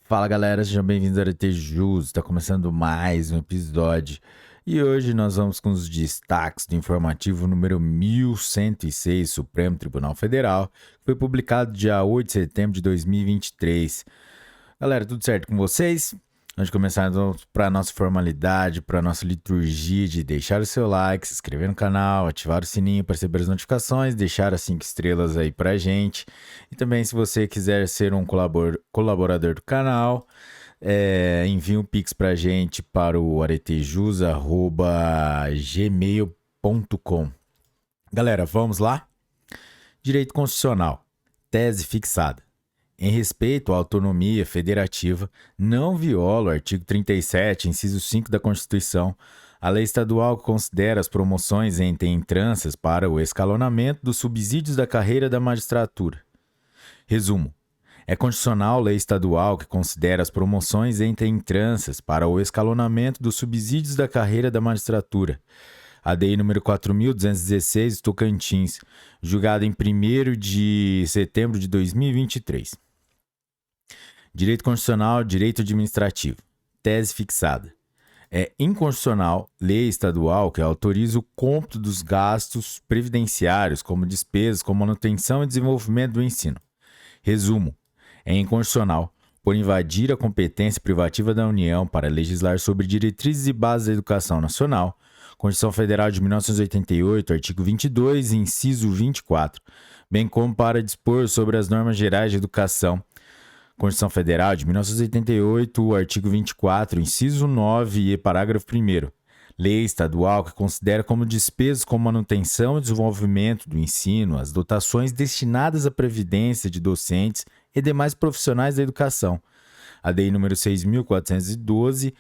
Fala galera, sejam bem-vindos ao Arete Jus, está começando mais um episódio e hoje nós vamos com os destaques do informativo número 1106, Supremo Tribunal Federal, que foi publicado dia 8 de setembro de 2023. Galera, tudo certo com vocês? Antes de começar, vamos para a nossa formalidade, para a nossa liturgia de deixar o seu like, se inscrever no canal, ativar o sininho para receber as notificações, deixar as 5 estrelas aí para a gente. E também, se você quiser ser um colaborador do canal, envie um pix para a gente para o aretejus@gmail.com. Galera, vamos lá? Direito Constitucional. Tese fixada. Em respeito à autonomia federativa, não viola o artigo 37, inciso 5 da Constituição, a lei estadual que considera as promoções entre entrâncias para o escalonamento dos subsídios da carreira da magistratura. Resumo. É constitucional lei estadual que considera as promoções entre entrâncias para o escalonamento dos subsídios da carreira da magistratura. ADI número 4.216, Tocantins, julgada em 1º de setembro de 2023. Direito Constitucional, Direito Administrativo. Tese fixada. É inconstitucional lei estadual que autoriza o cômputo dos gastos previdenciários como despesas com manutenção e desenvolvimento do ensino. Resumo. É inconstitucional por invadir a competência privativa da União para legislar sobre diretrizes e bases da educação nacional, Constituição Federal de 1988, artigo 22, inciso 24, bem como para dispor sobre as normas gerais de educação, Constituição Federal de 1988, artigo 24, inciso 9 e parágrafo 1º. Lei estadual que considera como despesas com manutenção e desenvolvimento do ensino as dotações destinadas à previdência de docentes e demais profissionais da educação. ADI número 6.412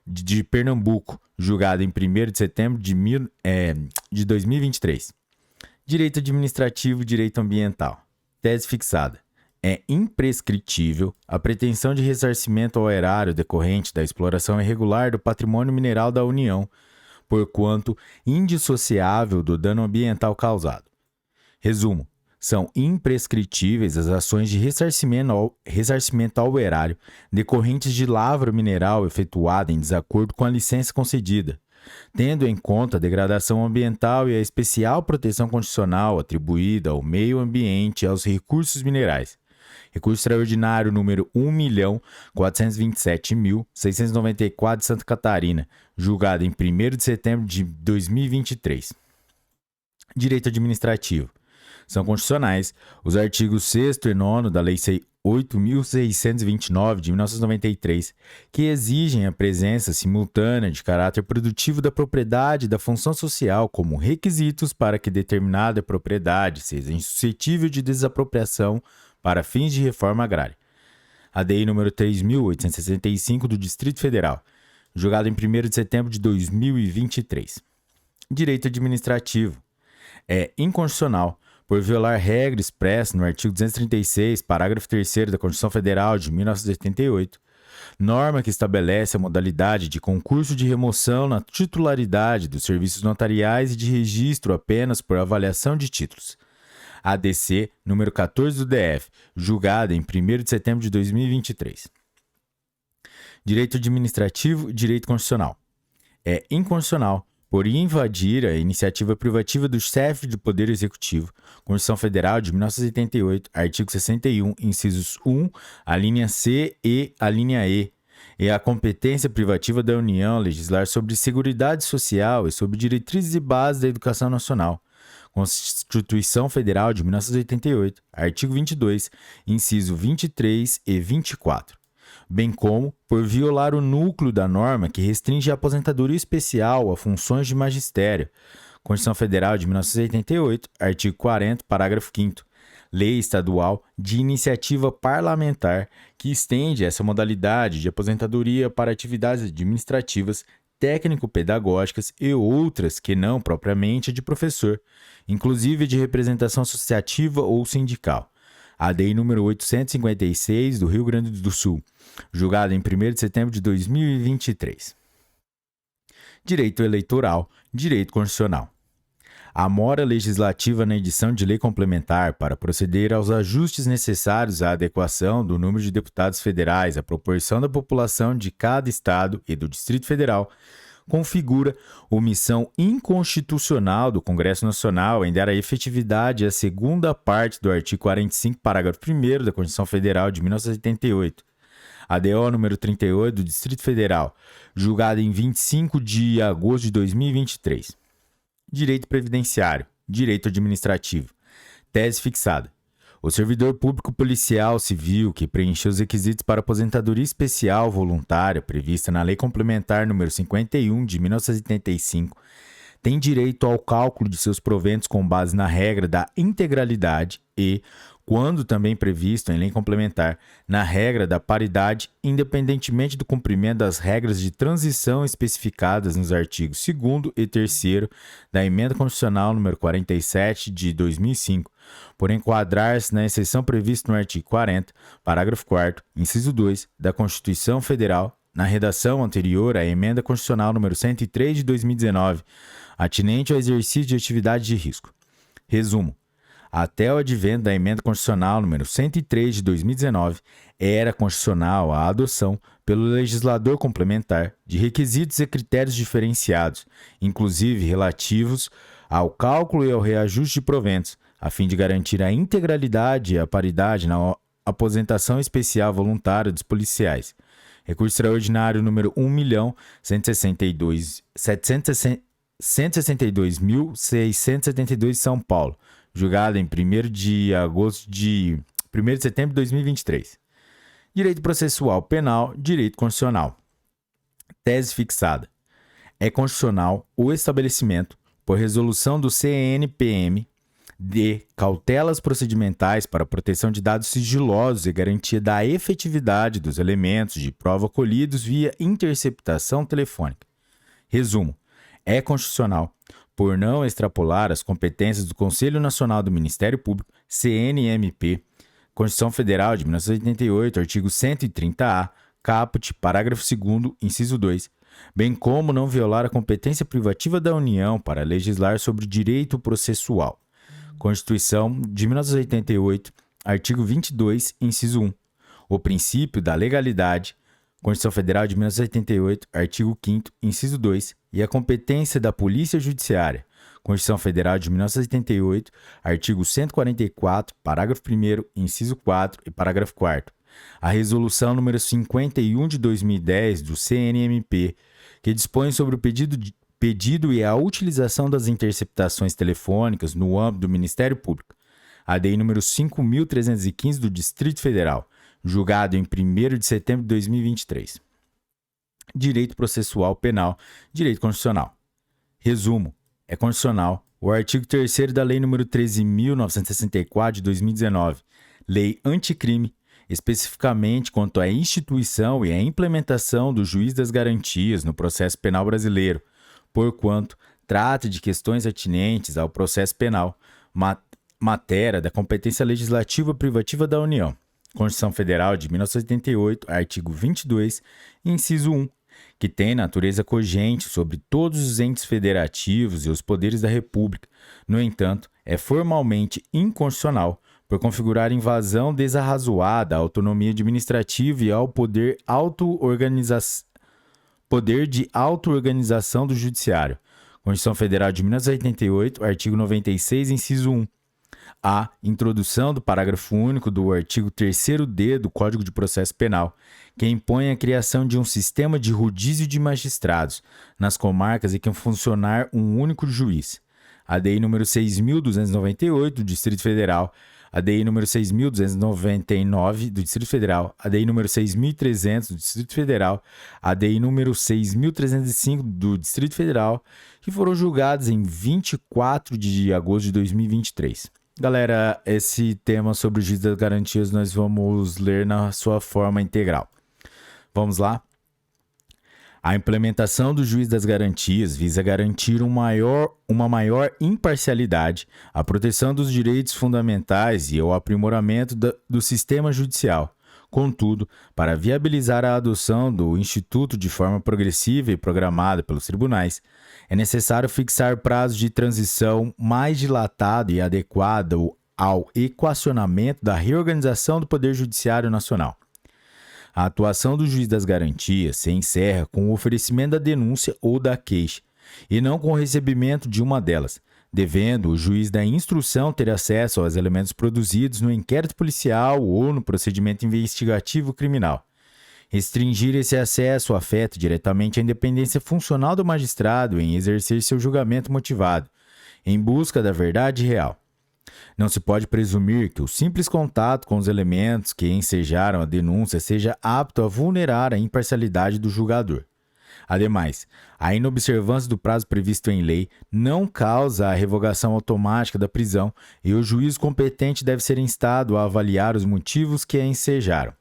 de Pernambuco, julgada em 1º de setembro de 2023. Direito administrativo e direito ambiental. Tese fixada. É imprescritível a pretensão de ressarcimento ao erário decorrente da exploração irregular do patrimônio mineral da União, porquanto indissociável do dano ambiental causado. Resumo. São imprescritíveis as ações de ressarcimento ao erário decorrentes de lavra mineral efetuada em desacordo com a licença concedida, tendo em conta a degradação ambiental e a especial proteção constitucional atribuída ao meio ambiente e aos recursos minerais. Recurso extraordinário número 1.427.694 de Santa Catarina, julgado em 1º de setembro de 2023. Direito administrativo. São constitucionais os artigos 6º e 9º da Lei 8.629 de 1993, que exigem a presença simultânea de caráter produtivo da propriedade e da função social como requisitos para que determinada propriedade seja insuscetível de desapropriação para fins de reforma agrária. ADI número 3.865 do Distrito Federal, julgado em 1º de setembro de 2023. Direito administrativo. É inconstitucional por violar regra expressa no artigo 236, parágrafo 3º da Constituição Federal de 1988, norma que estabelece a modalidade de concurso de remoção na titularidade dos serviços notariais e de registro apenas por avaliação de títulos. ADC número 14 do DF, julgada em 1º de setembro de 2023. Direito administrativo e direito constitucional. É inconstitucional por invadir a iniciativa privativa do chefe do Poder Executivo, Constituição Federal de 1988, artigo 61, incisos 1, a linha C e a linha E a competência privativa da União a legislar sobre Seguridade Social e sobre diretrizes e bases da educação nacional, Constituição Federal de 1988, artigo 22, inciso 23 e 24. Bem como por violar o núcleo da norma que restringe a aposentadoria especial a funções de magistério, Constituição Federal de 1988, artigo 40, parágrafo 5º, lei estadual de iniciativa parlamentar que estende essa modalidade de aposentadoria para atividades administrativas, técnico-pedagógicas e outras que não propriamente de professor, inclusive de representação associativa ou sindical. ADI número 856 do Rio Grande do Sul, julgado em 1º de setembro de 2023. Direito eleitoral, direito constitucional. mora legislativa na edição de lei complementar para proceder aos ajustes necessários à adequação do número de deputados federais à proporção da população de cada estado e do Distrito Federal, configura omissão inconstitucional do Congresso Nacional em dar a efetividade à segunda parte do artigo 45, parágrafo 1º da Constituição Federal de 1988. ADO número 38 do Distrito Federal, julgada em 25 de agosto de 2023. Direito previdenciário, direito administrativo. Tese fixada. O servidor público policial civil que preencheu os requisitos para aposentadoria especial voluntária prevista na Lei Complementar número 51 de 1985 tem direito ao cálculo de seus proventos com base na regra da integralidade e, quando também previsto em lei complementar, na regra da paridade, independentemente do cumprimento das regras de transição especificadas nos artigos 2º e 3º da Emenda Constitucional número 47 de 2005, por enquadrar-se na exceção prevista no artigo 40, parágrafo 4º, inciso 2 da Constituição Federal, na redação anterior à Emenda Constitucional número 103 de 2019, atinente ao exercício de atividade de risco. Resumo. Até o advento da Emenda Constitucional número 103 de 2019, era constitucional a adoção pelo legislador complementar de requisitos e critérios diferenciados, inclusive relativos ao cálculo e ao reajuste de proventos, a fim de garantir a integralidade e a paridade na aposentação especial voluntária dos policiais. Recurso extraordinário número 1.162.672 São Paulo, julgado em 1º de setembro de 2023. Direito processual penal, direito constitucional. Tese fixada. É constitucional o estabelecimento, por resolução do CNPM, de cautelas procedimentais para proteção de dados sigilosos e garantia da efetividade dos elementos de prova colhidos via interceptação telefônica. Resumo. É constitucional, por não extrapolar as competências do Conselho Nacional do Ministério Público, CNMP, Constituição Federal de 1988, artigo 130-A, caput, parágrafo 2º, inciso 2, bem como não violar a competência privativa da União para legislar sobre direito processual. Constituição de 1988, artigo 22, inciso 1. O princípio da legalidade, Constituição Federal de 1988, artigo 5º, inciso 2, e a competência da Polícia Judiciária, Constituição Federal de 1988, artigo 144, parágrafo 1º, inciso 4 e parágrafo 4º. A Resolução número 51 de 2010 do CNMP, que dispõe sobre o pedido e a utilização das interceptações telefônicas no âmbito do Ministério Público. ADI número 5.315 do Distrito Federal, julgado em 1º de setembro de 2023. Direito processual penal, direito constitucional. Resumo. É constitucional o artigo 3º da Lei número 13.964 de 2019, Lei Anticrime, especificamente quanto à instituição e à implementação do juiz das garantias no processo penal brasileiro, porquanto trata de questões atinentes ao processo penal, matéria da competência legislativa privativa da União. Constituição Federal de 1988, artigo 22, inciso 1, que tem natureza cogente sobre todos os entes federativos e os poderes da República. No entanto, é formalmente inconstitucional por configurar invasão desarrazoada à autonomia administrativa e ao poder de auto-organização do Judiciário. Constituição Federal de 1988, artigo 96, inciso 1. A introdução do parágrafo único do artigo 3º-D do Código de Processo Penal, que impõe a criação de um sistema de rodízio de magistrados nas comarcas em que funcionar um único juiz. ADI número 6.298 do Distrito Federal, ADI número 6.299 do Distrito Federal, ADI número 6.300 do Distrito Federal, ADI número 6.305 do Distrito Federal, que foram julgados em 24 de agosto de 2023. Galera, esse tema sobre o juiz das garantias nós vamos ler na sua forma integral. Vamos lá? A implementação do juiz das garantias visa garantir uma maior imparcialidade, a proteção dos direitos fundamentais e o aprimoramento do sistema judicial, Contudo, para viabilizar a adoção do Instituto de forma progressiva e programada pelos tribunais, é necessário fixar prazo de transição mais dilatado e adequado ao equacionamento da reorganização do Poder Judiciário Nacional. A atuação do juiz das garantias se encerra com o oferecimento da denúncia ou da queixa, e não com o recebimento de uma delas, devendo o juiz da instrução ter acesso aos elementos produzidos no inquérito policial ou no procedimento investigativo criminal. Restringir esse acesso afeta diretamente a independência funcional do magistrado em exercer seu julgamento motivado, em busca da verdade real. Não se pode presumir que o simples contato com os elementos que ensejaram a denúncia seja apto a vulnerar a imparcialidade do julgador. Ademais, a inobservância do prazo previsto em lei não causa a revogação automática da prisão e o juiz competente deve ser instado a avaliar os motivos que a ensejaram.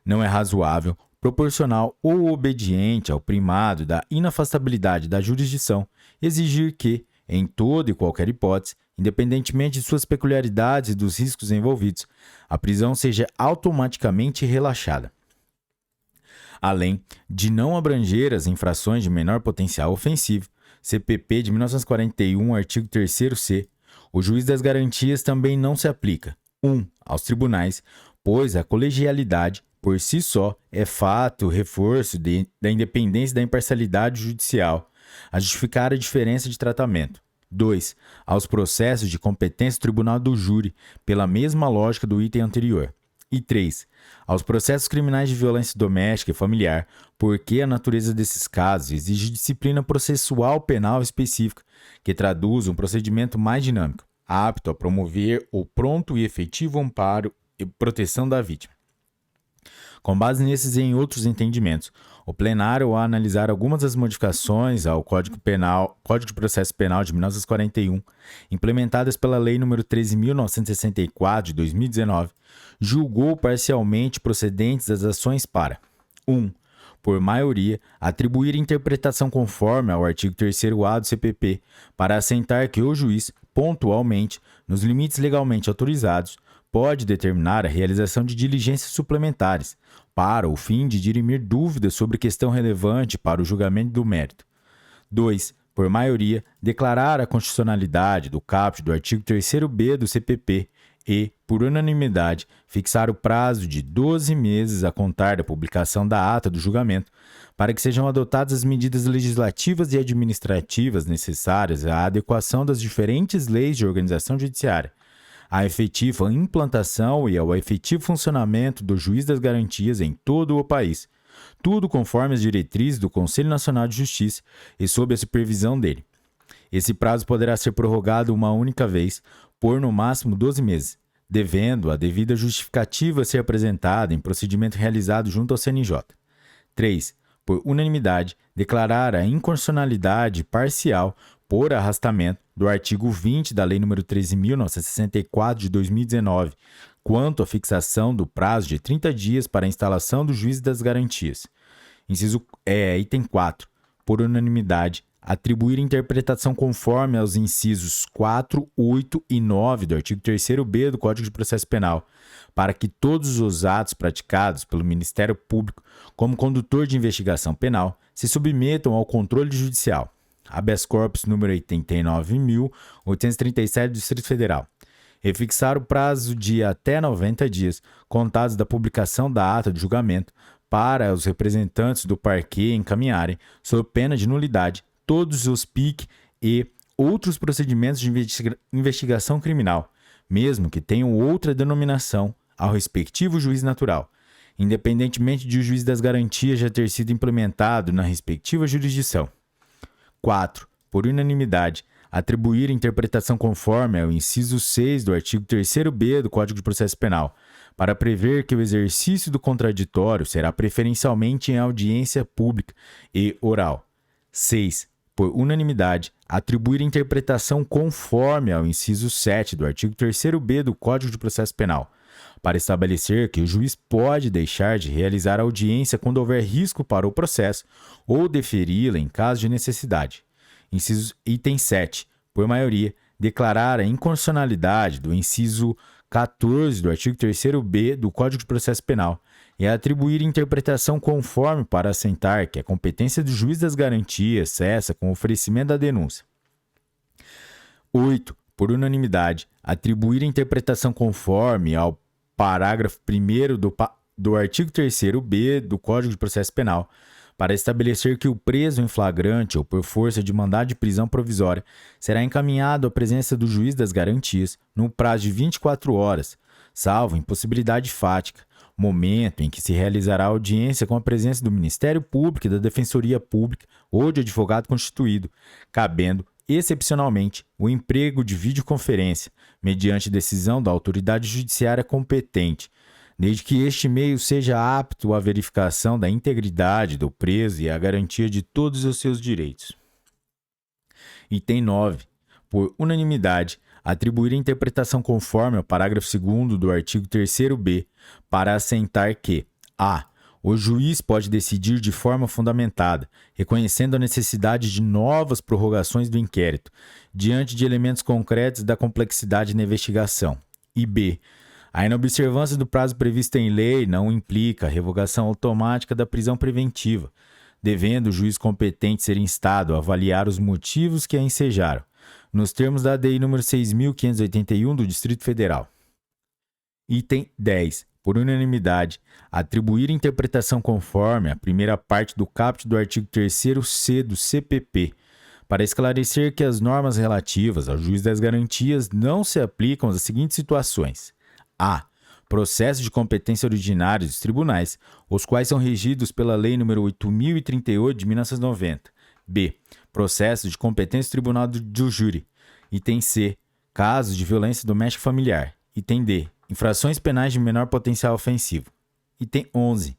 Não é razoável, proporcional ou obediente ao primado da inafastabilidade da jurisdição exigir que, em toda e qualquer hipótese, independentemente de suas peculiaridades e dos riscos envolvidos, a prisão seja automaticamente relaxada. Além de não abranger as infrações de menor potencial ofensivo, CPP de 1941, artigo 3º-C, o juiz das garantias também não se aplica, 1. Aos tribunais, pois a colegialidade, por si só, é fato reforço da independência e da imparcialidade judicial, a justificar a diferença de tratamento. 2. Aos processos de competência do tribunal do júri, pela mesma lógica do item anterior. E 3. Aos processos criminais de violência doméstica e familiar, porque a natureza desses casos exige disciplina processual penal específica, que traduz um procedimento mais dinâmico, apto a promover o pronto e efetivo amparo e proteção da vítima. Com base nesses e em outros entendimentos, o plenário, ao analisar algumas das modificações ao Código de Processo Penal de 1941, implementadas pela Lei nº 13.964 de 2019, julgou parcialmente procedentes as ações para 1. Por maioria, atribuir interpretação conforme ao artigo 3º-A do CPP para assentar que o juiz, pontualmente, nos limites legalmente autorizados, pode determinar a realização de diligências suplementares, para o fim de dirimir dúvidas sobre questão relevante para o julgamento do mérito. 2. Por maioria, declarar a constitucionalidade do caput do artigo 3º-B do CPP e, por unanimidade, fixar o prazo de 12 meses a contar da publicação da ata do julgamento, para que sejam adotadas as medidas legislativas e administrativas necessárias à adequação das diferentes leis de organização judiciária, à efetiva implantação e ao efetivo funcionamento do juiz das garantias em todo o país, tudo conforme as diretrizes do Conselho Nacional de Justiça e sob a supervisão dele. Esse prazo poderá ser prorrogado uma única vez, por no máximo 12 meses, devendo a devida justificativa ser apresentada em procedimento realizado junto ao CNJ. 3. Por unanimidade, declarar a inconstitucionalidade parcial por arrastamento do artigo 20 da Lei nº 13.964 de 2019, quanto à fixação do prazo de 30 dias para a instalação do juiz das garantias. Item 4. Por unanimidade, atribuir interpretação conforme aos incisos 4, 8 e 9 do artigo 3º-B do Código de Processo Penal, para que todos os atos praticados pelo Ministério Público como condutor de investigação penal se submetam ao controle judicial. Habeas corpus número 89.837 do Distrito Federal. E fixar o prazo de até 90 dias, contados da publicação da ata de julgamento, para os representantes do parquê encaminharem, sob pena de nulidade, todos os PIC e outros procedimentos de investigação criminal, mesmo que tenham outra denominação, ao respectivo juiz natural, independentemente de o juiz das garantias já ter sido implementado na respectiva jurisdição. 4. Por unanimidade, atribuir interpretação conforme ao inciso 6 do artigo 3º-B do Código de Processo Penal, para prever que o exercício do contraditório será preferencialmente em audiência pública e oral. 6. Por unanimidade, atribuir interpretação conforme ao inciso 7 do artigo 3º-B do Código de Processo Penal, para estabelecer que o juiz pode deixar de realizar a audiência quando houver risco para o processo ou deferi-la em caso de necessidade. Item 7. Por maioria, declarar a inconstitucionalidade do inciso 14 do artigo 3º-B do Código de Processo Penal e atribuir interpretação conforme para assentar que a competência do juiz das garantias cessa com o oferecimento da denúncia. 8. Por unanimidade, atribuir interpretação conforme ao parágrafo 1º do artigo 3º-B do Código de Processo Penal para estabelecer que o preso em flagrante ou por força de mandado de prisão provisória será encaminhado à presença do juiz das garantias no prazo de 24 horas, salvo impossibilidade fática, momento em que se realizará a audiência com a presença do Ministério Público e da Defensoria Pública ou de advogado constituído, cabendo, excepcionalmente, o emprego de videoconferência, mediante decisão da autoridade judiciária competente, desde que este meio seja apto à verificação da integridade do preso e à garantia de todos os seus direitos. Item 9. Por unanimidade, atribuir a interpretação conforme ao parágrafo 2º do artigo 3º-B para assentar que a. O juiz pode decidir de forma fundamentada, reconhecendo a necessidade de novas prorrogações do inquérito, diante de elementos concretos da complexidade na investigação. E b. A inobservância do prazo previsto em lei não implica a revogação automática da prisão preventiva, devendo o juiz competente ser instado a avaliar os motivos que a ensejaram, nos termos da ADI nº 6.581 do Distrito Federal. Item 10. Por unanimidade, atribuir interpretação conforme a primeira parte do caput do artigo 3º-C do CPP, para esclarecer que as normas relativas ao juiz das garantias não se aplicam às seguintes situações: a. Processos de competência originários dos tribunais, os quais são regidos pela Lei nº 8.038 de 1990. B. Processos de competência do Tribunal do Júri. Item C. Casos de violência doméstica familiar. Item D. Infrações penais de menor potencial ofensivo. Item 11.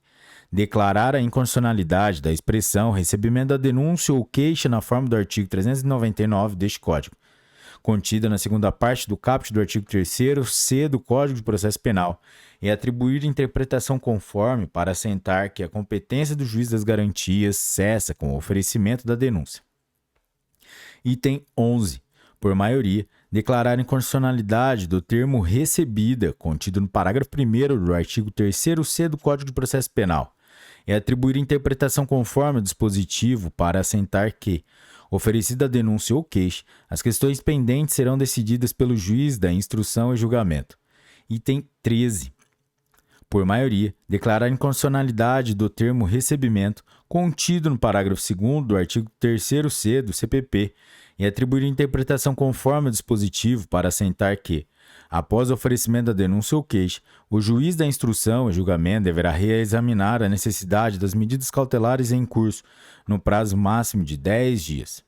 Declarar a inconstitucionalidade da expressão recebimento da denúncia ou queixa na forma do artigo 399 deste Código, contida na segunda parte do caput do artigo 3º-C do Código de Processo Penal, e atribuir interpretação conforme para assentar que a competência do juiz das garantias cessa com o oferecimento da denúncia. Item 11. Por maioria, declarar a inconstitucionalidade do termo recebida, contido no parágrafo 1º do artigo 3º-C do Código de Processo Penal, e atribuir interpretação conforme ao dispositivo para assentar que, oferecida a denúncia ou queixa, as questões pendentes serão decididas pelo juiz da instrução e julgamento. Item 13. Por maioria, declarar a inconstitucionalidade do termo recebimento contido no parágrafo 2º do artigo 3º-C do CPP e atribuir interpretação conforme ao dispositivo para assentar que, após o oferecimento da denúncia ou queixa, o juiz da instrução e julgamento deverá reexaminar a necessidade das medidas cautelares em curso no prazo máximo de 10 dias.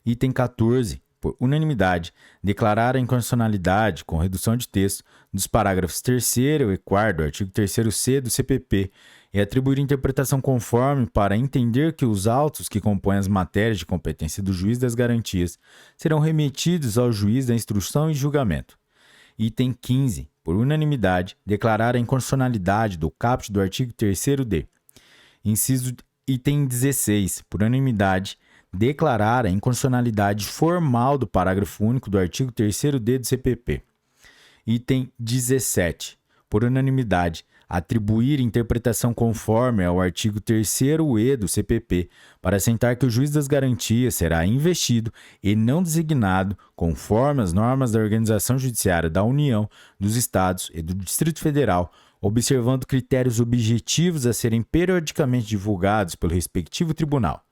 Item 14. Por unanimidade, declarar a inconstitucionalidade, com redução de texto, dos parágrafos 3º e 4º do artigo 3º-C do CPP e atribuir interpretação conforme para entender que os autos que compõem as matérias de competência do juiz das garantias serão remetidos ao juiz da instrução e julgamento. Item 15. Por unanimidade, declarar a inconstitucionalidade do caput do artigo 3º-D. Item 16. Por unanimidade, declarar a inconstitucionalidade formal do parágrafo único do artigo 3º-D do CPP. Item 17. Por unanimidade, atribuir interpretação conforme ao artigo 3º-E do CPP para assentar que o juiz das garantias será investido e não designado conforme as normas da Organização Judiciária da União, dos Estados e do Distrito Federal, observando critérios objetivos a serem periodicamente divulgados pelo respectivo tribunal.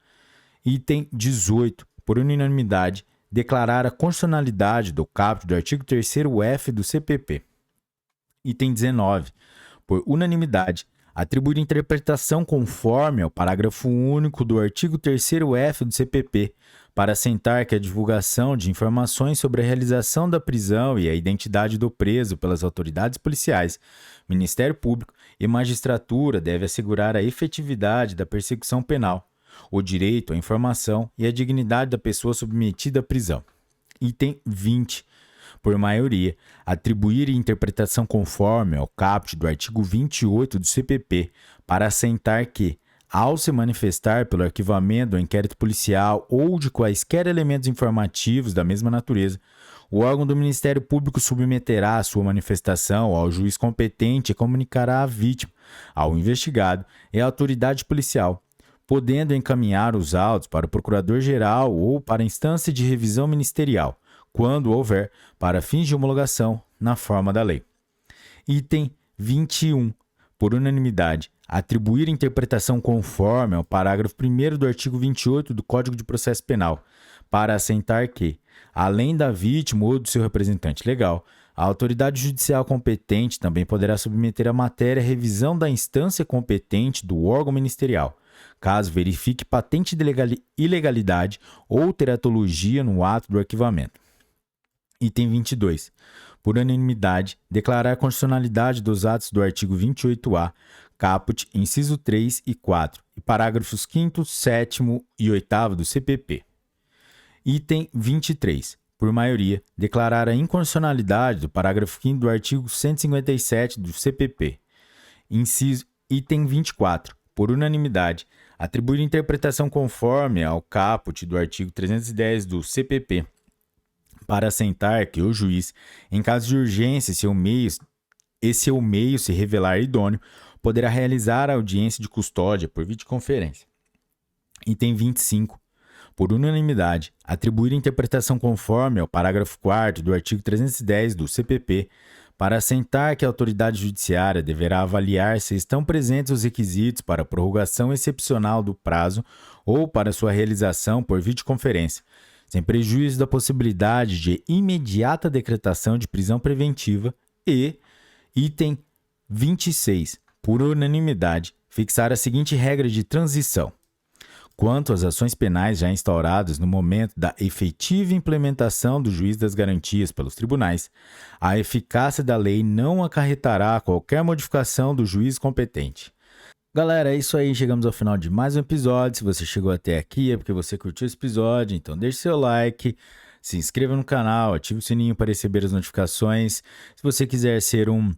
Item 18. Por unanimidade, declarar a constitucionalidade do caput do artigo 3º-F do CPP. Item 19. Por unanimidade, atribuir interpretação conforme ao parágrafo único do artigo 3º-F do CPP, para assentar que a divulgação de informações sobre a realização da prisão e a identidade do preso pelas autoridades policiais, Ministério Público e magistratura deve assegurar a efetividade da persecução penal, o direito à informação e a dignidade da pessoa submetida à prisão. Item 20. Por maioria, atribuir interpretação conforme ao caput do artigo 28 do CPP para assentar que, ao se manifestar pelo arquivamento do inquérito policial ou de quaisquer elementos informativos da mesma natureza, O órgão do Ministério Público submeterá a sua manifestação ao juiz competente e comunicará à vítima, ao investigado e à autoridade policial, podendo encaminhar os autos para o procurador-geral ou para a instância de revisão ministerial, quando houver, para fins de homologação, na forma da lei. Item 21. Por unanimidade, atribuir interpretação conforme ao parágrafo 1º do artigo 28 do Código de Processo Penal, para assentar que, além da vítima ou do seu representante legal, a autoridade judicial competente também poderá submeter a matéria à revisão da instância competente do órgão ministerial, caso verifique patente de ilegalidade ou teratologia no ato do arquivamento. Item 22. Por unanimidade, declarar a constitucionalidade dos atos do artigo 28-A, caput, inciso 3 e 4, e parágrafos 5º, 7º e 8º do CPP. Item 23. Por maioria, declarar a inconstitucionalidade do parágrafo 5º do artigo 157 do CPP. Item 24. Por unanimidade, atribuir interpretação conforme ao caput do artigo 310 do CPP, para assentar que o juiz, em caso de urgência e seu meio se revelar idôneo, poderá realizar a audiência de custódia por videoconferência. Item 25. Por unanimidade, atribuir interpretação conforme ao parágrafo 4º do artigo 310 do CPP, para assentar que a autoridade judiciária deverá avaliar se estão presentes os requisitos para a prorrogação excepcional do prazo ou para sua realização por videoconferência, sem prejuízo da possibilidade de imediata decretação de prisão preventiva e, item 26, por unanimidade, fixar a seguinte regra de transição. Quanto às ações penais já instauradas no momento da efetiva implementação do juiz das garantias pelos tribunais, a eficácia da lei não acarretará qualquer modificação do juiz competente. Galera, é isso aí, chegamos ao final de mais um episódio. Se você chegou até aqui é porque você curtiu esse episódio, então deixe seu like, se inscreva no canal, ative o sininho para receber as notificações. Se você quiser ser um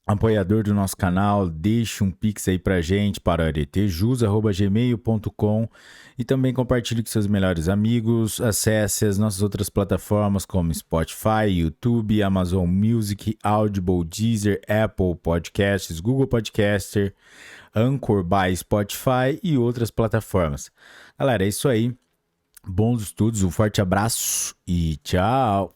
apoiador do nosso canal, deixe um pix aí pra gente para aretejus@gmail.com e também compartilhe com seus melhores amigos. Acesse as nossas outras plataformas como Spotify, YouTube, Amazon Music, Audible, Deezer, Apple Podcasts, Google Podcaster, Anchor by Spotify e outras plataformas. Galera, é isso aí. Bons estudos, um forte abraço e tchau!